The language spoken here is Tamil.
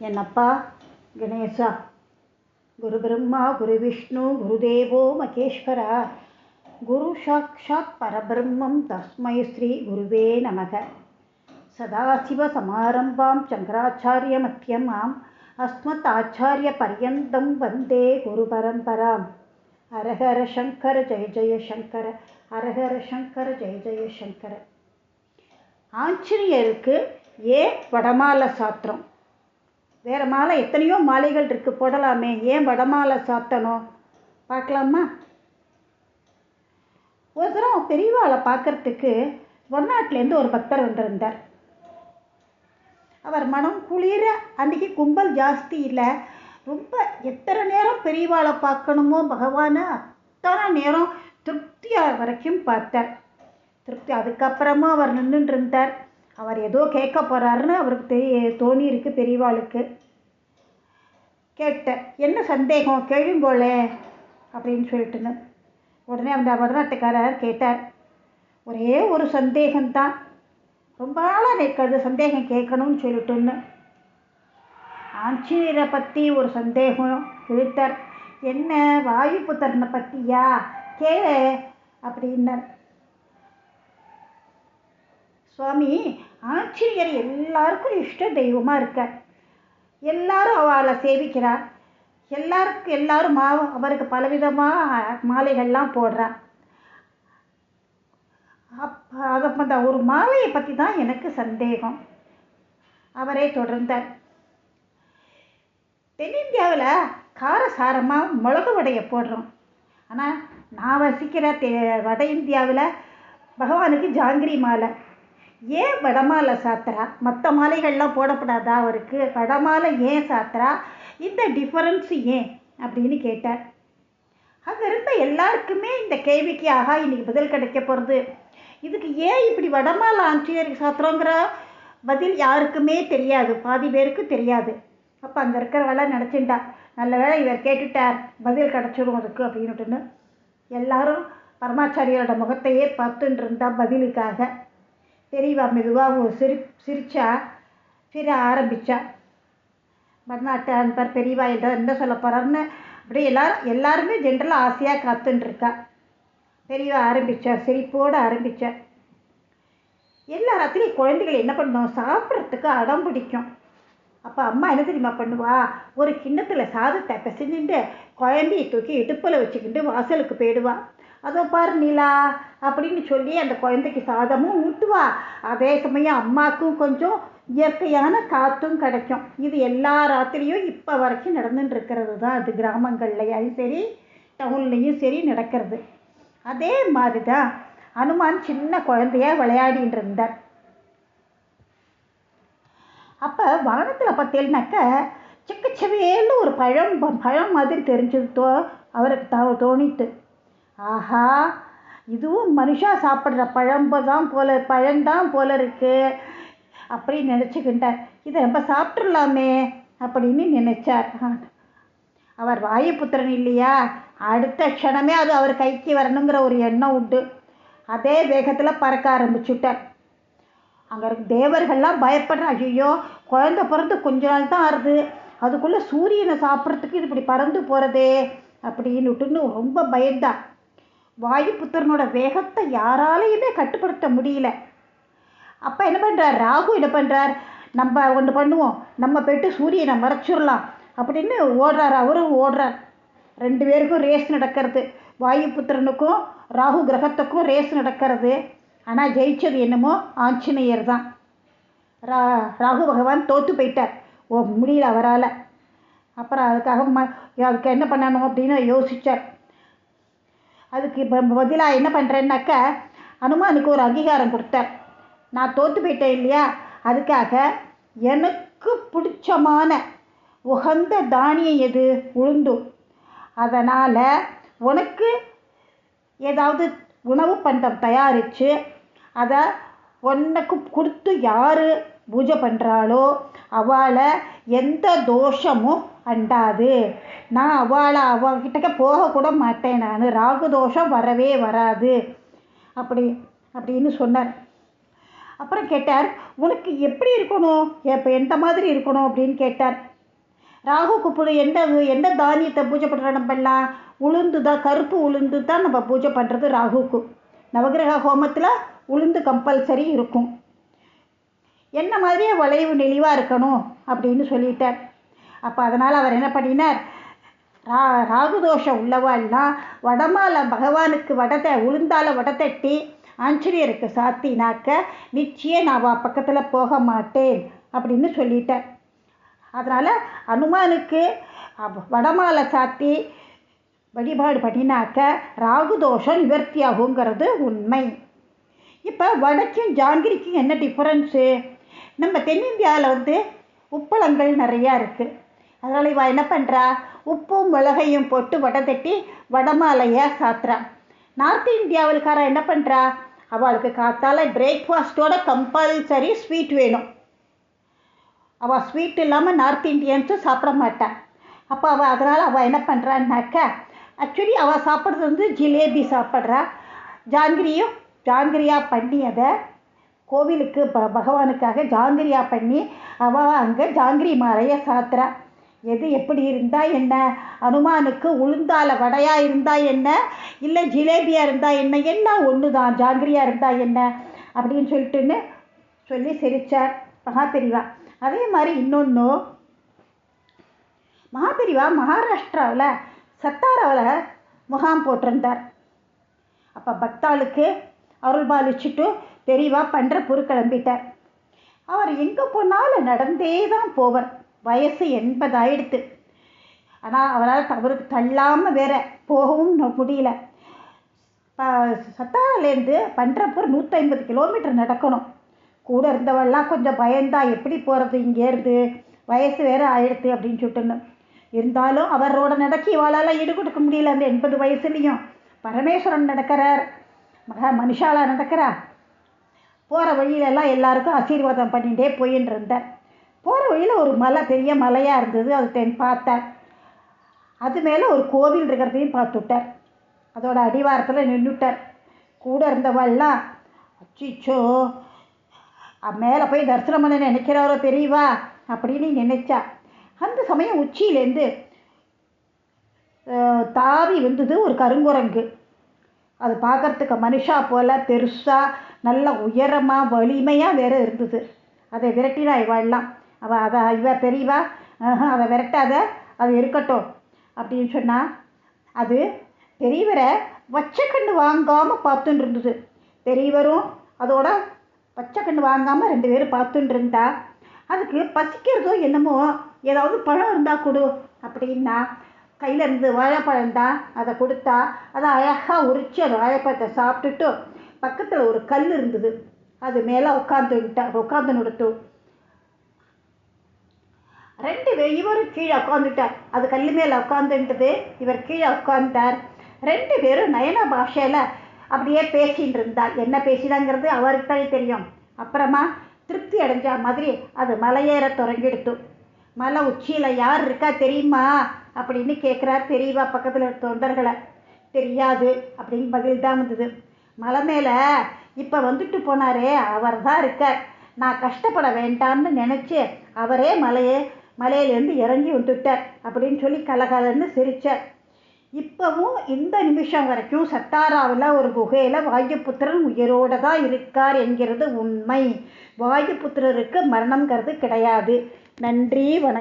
என்னப்பா கணேசா, குரு பிரம்மா குரு விஷ்ணு குருதேவோ மகேஸ்வரா, குரு சாட்சாத் பரபிரம்மம் தஸ்மை ஸ்ரீ குருவே நமக. சதாசிவசமாரம்பாம் சங்கராச்சாரிய மத்தியமாம் அஸ்மத் ஆச்சாரிய பர்யந்தம் வந்தே குரு பரம்பராம். ஹரஹர சங்கர ஜெய ஜெய சங்கர, ஹரஹர சங்கர ஜெய ஜெய சங்கர. ஆஞ்சநேயருக்கு ஏன் வடமாலை சாத்திரம்? வேறு மாலை எத்தனையோ மாலைகள் இருக்குது, போடலாமே, ஏன் வடமாலை சாத்தணும் பார்க்கலாமா? ஒரு தரம் பெரியவாளை பார்க்கறதுக்கு வடநாட்டிலேருந்து ஒரு பக்தர் வந்திருந்தார். அவர் மனம் குளிர, அன்றைக்கி கும்பல் ஜாஸ்தி இல்லை, ரொம்ப எத்தனை நேரம் பெரியவாளை பார்க்கணுமோ பகவானை அத்தனை நேரம் திருப்தியாக வரைக்கும் பார்த்தார். அதுக்கப்புறமா அவர் நின்றுட்டு இருந்தார். அவர் ஏதோ கேட்க போகிறாருன்னு அவருக்கு தோணியிருக்கு. பெரியவாளுக்கு கேட்ட, என்ன சந்தேகம் கேளுங்கோளே அப்படின்னு சொல்லிட்டுன்னு. உடனே அந்த வடநாட்டுக்காரர் கேட்டார், ஒரே ஒரு சந்தேகம்தான், ரொம்ப நாளாக கேட்கறது சந்தேகம் கேட்கணும்னு சொல்லிட்டுன்னு. ஆஞ்சநேயரை பற்றி ஒரு சந்தேகம் இழுத்தார். என்ன, வாயுபுத்திரனை பற்றியா? கேளு அப்படின்னார். சுவாமி, ஆஞ்சநேயர் எல்லாருக்கும் இஷ்ட தெய்வமாக இருக்கார். எல்லாரும் அவளை சேவிக்கிறார். எல்லாரும் அவருக்கு பலவிதமாக மாலைகள்லாம் போடுறார். அந்த ஒரு மாலையை பற்றி தான் எனக்கு சந்தேகம். அவரே தொடர்ந்தார். தென்னிந்தியாவில் காரசாரமாக மிளகு வடையை போடுறோம். ஆனால் நான் வசிக்கிற வட இந்தியாவில் பகவானுக்கு ஜாங்கிரி மாலை. ஏன் வடமாலை சாத்திரா? மற்ற மாலைகள்லாம் போடப்படாதா அவருக்கு? வடமாலை ஏன் சாத்திரா? இந்த டிஃபரன்ஸ் ஏன் அப்படின்னு கேட்டார். அங்கே இருந்த எல்லாருக்குமே இந்த கேள்விக்கு இன்னைக்கு பதில் கிடைக்க போகிறது. இதுக்கு ஏன் இப்படி வடமாலை ஆஞ்சநேயருக்கு சாத்திரங்கிற பதில் யாருக்குமே தெரியாது, பாதி பேருக்கு தெரியாது. அப்போ அங்கே இருக்கிறவெல்லாம் நினச்சிண்டா, நல்ல வேளை இவர் கேட்டுட்டார், பதில் கிடச்சிடும் அதுக்கு அப்படின்னுட்டுன்னு. எல்லாரும் பரமாச்சாரியோட முகத்தையே பார்த்துட்டு இருந்தா பதிலுக்காக. பெரியவா மெதுவாக சிரிச்சா, சிர ஆரம்பித்தா. வடநாட்டு அன்பர் பெரியவா என்ன சொல்ல போகிறாருன்னு அப்படி எல்லாருமே ஜென்ரலாக ஆசையாக காத்துன்ட்ருக்கா. பெரியவா ஆரம்பித்தா, சிரிப்போடு ஆரம்பித்தா. எல்லா ராத்திரியும் குழந்தைகள் என்ன பண்ணணும், சாப்பிட்றதுக்கு அடம் பிடிக்கும். அப்போ அம்மா என்ன தெரியுமா பண்ணுவா, ஒரு கிண்ணத்தில் சாதத்தை பிசைஞ்சுட்டு குழந்தையை தூக்கி இடுப்பில் வச்சுக்கிட்டு வாசலுக்கு போயிடுவா. அதோ பாரு நீலா அப்படின்னு சொல்லி அந்த குழந்தைக்கு சாதமும் ஊட்டுவா. அதே சமயம் அம்மாவுக்கும் கொஞ்சம் இயற்கையான காற்றும் கிடைக்கும். இது எல்லா ராத்திரியும் இப்போ வரைக்கும் நடந்துட்டு இருக்கிறது தான். அது கிராமங்கள்லையும் சரி, டவுன்லேயும் சரி நடக்கிறது. அதே மாதிரி தான் அனுமான் சின்ன குழந்தையாக விளையாடிட்டு இருந்தார். அப்போ வானத்தில் பார்த்தேன்னாக்க சிக்கச்சவையேன்னு ஒரு பழம் மாதிரி தெரிஞ்சது. அவருக்கு தோணிட்டு, ஆஹா, இதுவும் மனுஷா சாப்பிட்ற பழம்தான் போல இருக்கு அப்படின்னு நினச்சிக்கிட்டார். இதை ரொம்ப சாப்பிட்றலாமே அப்படின்னு நினைச்சார். அவர் வாயுபுத்திரன் இல்லையா, அடுத்த க்ஷணமே அது அவர் கைக்கு வரணுங்கிற ஒரு எண்ணம் உண்டு. அதே வேகத்தில் பறக்க ஆரம்பிச்சுட்டார். அங்கே இருக்க தேவர்கள்லாம் பயப்படுற, ஐயோ குழந்தை பிறந்து கொஞ்ச நாள் தான் ஆறுது, அதுக்குள்ளே சூரியனை சாப்பிட்றதுக்கு இது இப்படி பறந்து போகிறதே அப்படின்னுட்டுன்னு ரொம்ப பயந்தான். வாயுபுத்திரனோட வேகத்தை யாராலையுமே கட்டுப்படுத்த முடியல. அப்போ என்ன பண்ணுறார், ராகு என்ன பண்ணுறார், நம்ம ஒன்று பண்ணுவோம், நம்ம போய்ட்டு சூரியனை மறைச்சிடலாம் அப்படின்னு ஓடுறார். அவரும் ஓடுறார். ரெண்டு பேருக்கும் ரேஸ் நடக்கிறது. வாயுபுத்திரனுக்கும் ராகு கிரகத்துக்கும் ரேஸ் நடக்கிறது. ஆனால் ஜெயிச்சது என்னமோ ஆஞ்சநேயர் தான். ராகு பகவான் தோற்று போயிட்டார். முடியல அவரால். அப்புறம் அதுக்கு என்ன பண்ணணும் அப்படின்னு யோசித்தார். அதுக்கு பதிலாக என்ன பண்ணுறேன்னாக்க, அனுமானுக்கு ஒரு அங்கீகாரம் கொடுத்தார். நான் தோற்று போயிட்டேன் இல்லையா, அதுக்காக எனக்கு பிடிச்சமான உகந்த தானியம் எது, உளுந்து. அதனால் உனக்கு ஏதாவது உணவு பண்டம் தயாரித்து அதை உனக்கு கொடுத்து யார் பூஜை பண்ணுறாளோ அவளை எந்த தோஷமும் அண்டாது. நான் அவகிட்டக்க போகக்கூட மாட்டேன், நான் ராகு தோஷம் வரவே வராது அப்படின்னு சொன்னார். அப்புறம் கேட்டார், உனக்கு எப்படி இருக்கணும், இப்போ எந்த மாதிரி இருக்கணும் அப்படின்னு கேட்டார். ராகுக்கு எந்த தானியத்தை பூஜை பண்ணுற நம்மெல்லாம் உளுந்து தான், கருப்பு உளுந்து தான் நம்ம பூஜை பண்ணுறது ராகுக்கு. நவகிரக ஹோமத்தில் உளுந்து கம்பல்சரி இருக்கும். என்ன மாதிரியே வளைவு நெளிவாக இருக்கணும் அப்படின்னு சொல்லிட்டார். அப்போ அதனால் அவர் என்ன பண்ணினார், ராகு தோஷம் உள்ளவாள்லாம் வடமால பகவானுக்கு உளுந்தால வடை தட்டி ஆஞ்சநேயருக்கு சாத்தினாக்க நிச்சயம் நான் பக்கத்தில் போக மாட்டேன் அப்படின்னு சொல்லிட்டார். அதனால் அனுமானுக்கு வடமாலை சாத்தி வழிபாடு பண்ணினாக்க ராகு தோஷம் நிவர்த்தி ஆகுங்கிறது உண்மை. இப்போ வடக்கும் ஜாங்கிரிக்கும் என்ன டிஃப்ரென்ஸு? நம்ம தென்னிந்தியாவில் உப்பளங்கள் நிறையா இருக்குது. அதனால் இவள் என்ன பண்ணுறா, உப்பும் மிளகையும் போட்டு வடை தட்டி வடமாலையாக சாத்துறா. நார்த் இந்தியாவில்கார என்ன பண்ணுறா, அவளுக்கு காத்தால பிரேக்ஃபாஸ்ட்டோட கம்பல்சரி ஸ்வீட் வேணும். அவள் ஸ்வீட் இல்லாமல் நார்த் இந்தியன்ஸும் சாப்பிட மாட்டாள். அப்போ அதனால் அவள் என்ன பண்ணுறான்னாக்கா, ஆக்சுவலி அவள் சாப்பிட்றது ஜிலேபி சாப்பிட்றா. ஜாங்கிரியாக பண்ணி அதை கோவிலுக்கு பகவானுக்காக ஜாங்கிரியாக பண்ணி அவள் அங்கே ஜாங்கிரி மாலையை சாத்துறா. எது எப்படி இருந்தால் என்ன, அனுமானுக்கு உளுந்தால வடையாக இருந்தால் என்ன, இல்லை ஜிலேபியாக இருந்தால் என்ன, எல்லாம் ஒன்று தான், ஜாங்கிரியாக இருந்தால் என்ன அப்படின்னு சொல்லி சிரித்தார் மகாபெரிவா. அதே மாதிரி இன்னொன்று, மகாபெரிவா மகாராஷ்டிராவில் சத்தாராவில் முகாம் போட்டிருந்தார். அப்போ பக்தாளுக்கு அருள் பாலிச்சுட்டு பெரியவா பண்றப்பூர் கிளம்பிட்டார். அவர் எங்கே போனாலும் நடந்தே தான் போவார். வயசு 80 ஆயிடுத்து. ஆனால் அவரால் அவருக்கு தள்ளாமல் வேற போகவும் முடியல. சத்தாராலேருந்து பண்றப்பூர் 150 கிலோமீட்டர் நடக்கணும். கூட இருந்தவெல்லாம் கொஞ்சம் பயந்தா, எப்படி போகிறது இங்கேருந்து, வயசு வேற ஆயிடுத்து அப்படின்னு சொல்லிட்டுன்னு. இருந்தாலும் அவரோட நடக்கி இவாளால் ஈடு கொடுக்க முடியல. அந்த 80 வயசுலேயும் பரமேஸ்வரன் நடக்கிறார், மனுஷாலா நடக்கிறா. போகிற வழியிலெல்லாம் எல்லாருக்கும் ஆசீர்வாதம் பண்ணிகிட்டே போயின்னு இருந்தார். போகிற வழியில் ஒரு மலை, பெரிய மலையாக இருந்தது. அது பார்த்தார். அது மேலே ஒரு கோவில் இருக்கிறதையும் பார்த்துட்டார். அதோட அடிவாரத்தில் நின்றுட்டார். கூட இருந்தவெல்லாம் அச்சிச்சோ மேலே போய் தரிசனம் பண்ண நினைக்கிறாரோ பெரியவா அப்படின்னு நினைச்சா. அந்த சமயம் உச்சியிலேருந்து தாவி வந்தது ஒரு கருங்குரங்கு. அது பார்க்கறதுக்கு மனுஷா போல் பெருசாக நல்ல உயரமாக வலிமையாக வேற இருந்தது. அதை விரட்டினா இவாள்லாம். இவ பெரியவா அதை விரட்டாத, அது இருக்கட்டும் அப்படின்னு சொன்னால், அது பெரியவரை வச்ச கண்ணு வாங்காமல் பார்த்துன்னு இருந்தது. பெரியவரும் அதோட பச்சை கண்ணு வாங்காமல் 2 பேரும் பார்த்துட்டு இருந்தா. அதுக்கு பசிக்கிறதோ என்னமோ, ஏதாவது பழம் இருந்தால் கொடு அப்படின்னா கையில் இருந்து வாழைப்பழம் தான் அதை கொடுத்தா. அதை அழகாக உரித்து அந்த வாழைப்பழத்தை சாப்பிட்டுட்டு பக்கத்தில் ஒரு கல் இருந்தது, அது மேலே உட்காந்து நுடுத்து. 2 பேர், இவரும் கீழே உட்காந்துட்டார். அது கல் மேலே உட்காந்துன்றது, இவர் கீழே உட்காந்துட்டார். 2 பேரும் நயன பாஷையில் அப்படியே பேசின்னு இருந்தார். என்ன பேசினாங்கிறது அவருக்கு தான் தெரியும். அப்புறமா திருப்தி அடைஞ்சா மாதிரி அது மலையேற தொடங்கிடுத்து. மலை உச்சியில் யார் இருக்கா தெரியுமா அப்படின்னு கேட்குறார் பெரியவா பக்கத்தில் தொண்டர்களை. தெரியாது அப்படின்னு பதில் தான் வந்தது. மலை மேலே இப்போ வந்துட்டு போனாரே அவர் தான் இருக்கார். நான் கஷ்டப்பட வேண்டாம்னு நினச்சி அவரே மலையிலேருந்து இறங்கி வந்துட்டார் அப்படின்னு சொல்லி கலகலன்னு சிரித்தார். இப்போவும் இந்த நிமிஷம் வரைக்கும் சத்தாராவில் ஒரு குகையில் வாயுபுத்திரன் உயிரோடு தான் இருக்கார் என்கிறது உண்மை. வாயுபுத்திரருக்கு மரணங்கிறது கிடையாது. நன்றி, வணக்கம்.